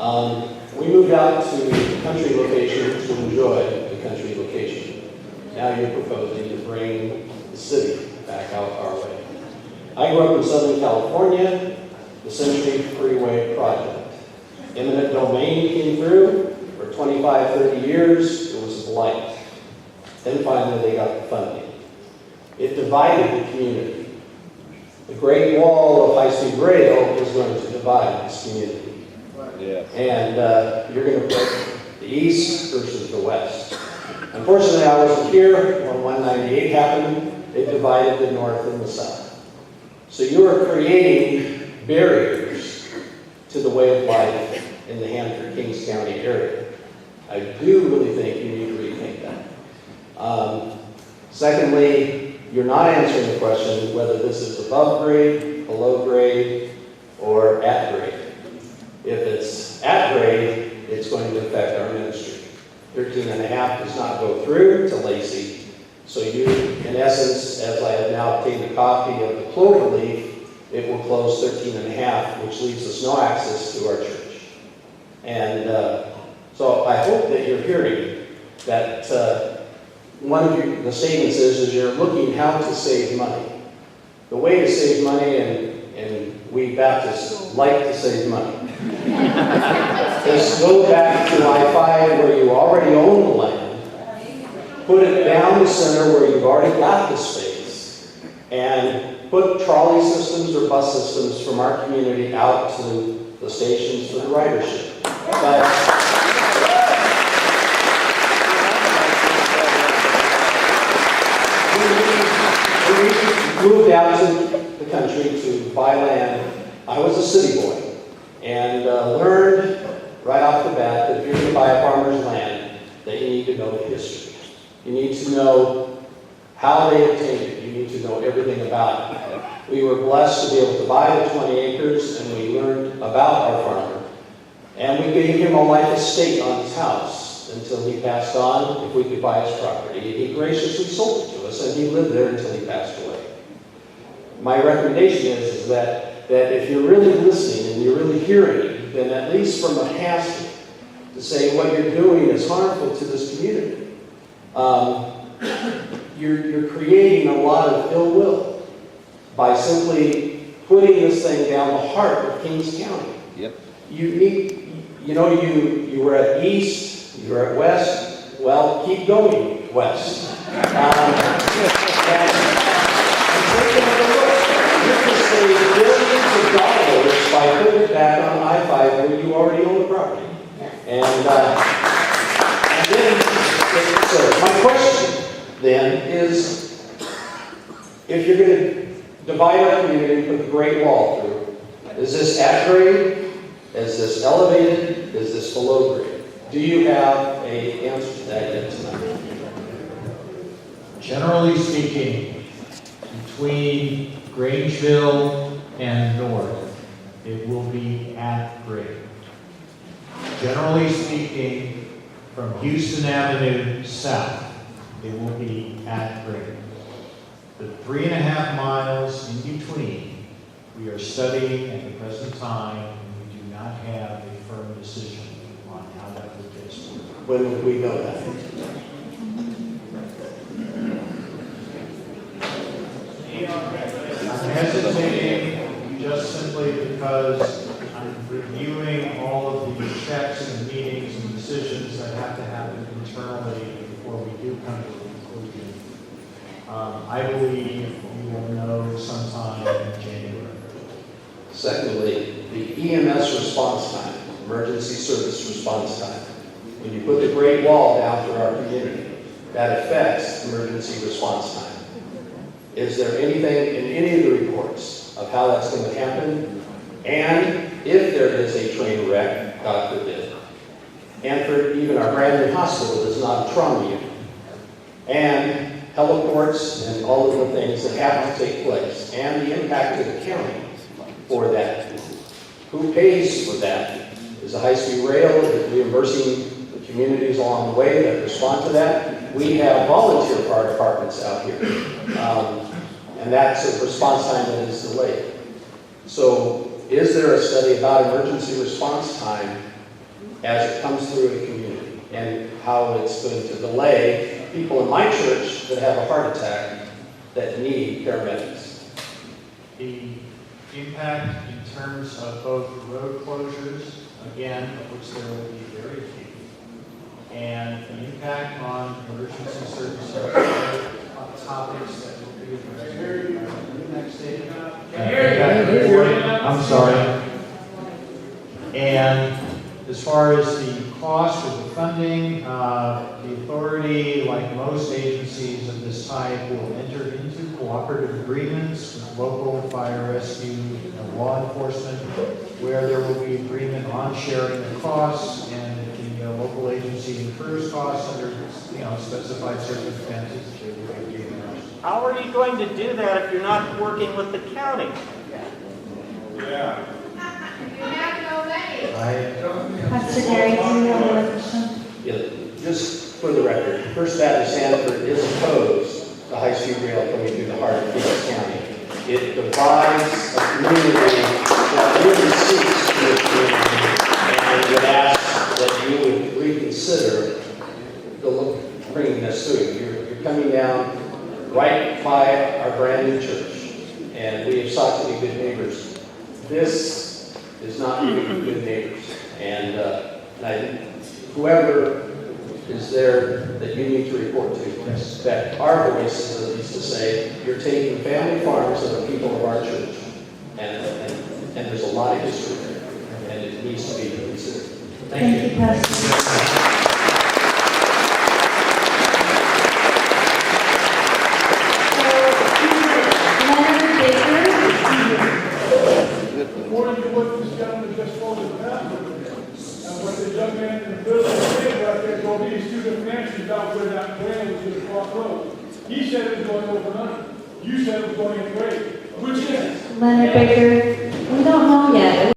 We moved out to the country location to enjoy the country location. Now you're proposing to bring the city back out our way. I grew up in Southern California, the Century Freeway project. Eminent domain came through. For 25, 30 years, it was blight. Then finally they got the funding. It divided the community. The Great Wall of high-speed rail is going to divide this community. Yeah. And you're going to put the east versus the west. Unfortunately, I wasn't here when 198 happened. It divided the north and the south. So you are creating barriers to the way of life in the Hanford, Kings County area. I do really think you need to rethink that. Secondly, you're not answering the question whether this is above grade, below grade, or at grade. If it's at grade, it's going to affect our ministry. 13.5 does not go through to Lacey. So you, in essence, as I have now obtained a copy of the clover leaf, it will close 13.5, which leaves us no access to our church. And so I hope that you're hearing that one of the statements is you're looking how to save money. The way to save money, and we Baptists like to save money, is go back to I-5 where you already own the land, put it down the center where you've already got the space, and put trolley systems or bus systems from our community out to the stations for the ridership. But we moved out to the country to buy land. I was a city boy and learned right off the bat that if you're going to buy a farmer's land, that you need to know the history. You need to know how they obtained it. You need to know everything about it. We were blessed to be able to buy the 20 acres, and we learned about our farmer. And we gave him a life estate on his house until he passed on, if we could buy his property. And he graciously sold it to us, and he lived there until he passed away. My recommendation is that if you're really listening and you're really hearing, then at least from a pastor to say what you're doing is harmful to this community. You're creating a lot of ill will by simply putting this thing down the heart of Kings County. Yep. You were at east, you were at west. Well, keep going west. And take another look. You can save billions of dollars by putting it back on I-5 where you already own the property. And then, so my question then is, if you're going to divide our community and put the Great Wall through, is this at grade? Is this elevated? Is this below grade? Do you have an answer to that yet tonight? Generally speaking, between Grangeville and north, it will be at grade. Generally speaking, from Houston Avenue south, it will be at grade. The 3.5 miles in between, we are studying at the present time, and we do not have a firm decision on how that will get sorted. When would we know that? I'm hesitating just simply because I'm reviewing all of the checks and meetings and decisions that have to happen internally before we do come to a conclusion. I believe we will know sometime in January. Secondly, the EMS response time, emergency service response time. When you put the Great Wall down for our community, that affects emergency response time. Is there anything in any of the reports of how that's going to happen? And if there is a train wreck, God forbid, and for even our brand new hospital is not a trauma unit, and heliports and all of the things that have to take place, and the impact to the county for that. Who pays for that? Is the high-speed rail reimbursing the communities along the way that respond to that? We have volunteer fire departments out here, and that's a response time that is delayed. So is there a study about emergency response time as it comes through the community, and how it's going to delay people in my church that have a heart attack that need paramedics. The impact in terms of both road closures, again, of which there will be very few, and the impact on emergency services are topics that will be addressed. Next statement. I'm sorry. And as far as the cost of the funding, the authority, like most agencies of this type, will enter into cooperative agreements with local fire rescue and law enforcement, where there will be agreement on sharing the costs, and if the local agency incurs costs under specified circumstances, they will be reimbursed. How are you going to do that if you're not working with the county? Yeah. Pastor Gary, do you have another question? Yeah, just for the record, First Baptist Hanford is opposed to high-speed rail coming through the heart of Phoenix County. It divides a community that really seeks to be a community, and would ask that you would reconsider bringing this through. You're coming down right by our brand new church, and we have sought to be good neighbors. This is not being good neighbors, and whoever is there that you need to report to, that our voice is at least to say, you're taking family farms of the people of our church, and there's a lot of history there, and it needs to be considered. Thank you, Pastor. According to what this gentleman just told us about, and what the young man in the building said right there, told me he's two different answers about where that trail was going to cross road. He said it was going over 100. You said it was going in grade. Which is it? Leonard Baker.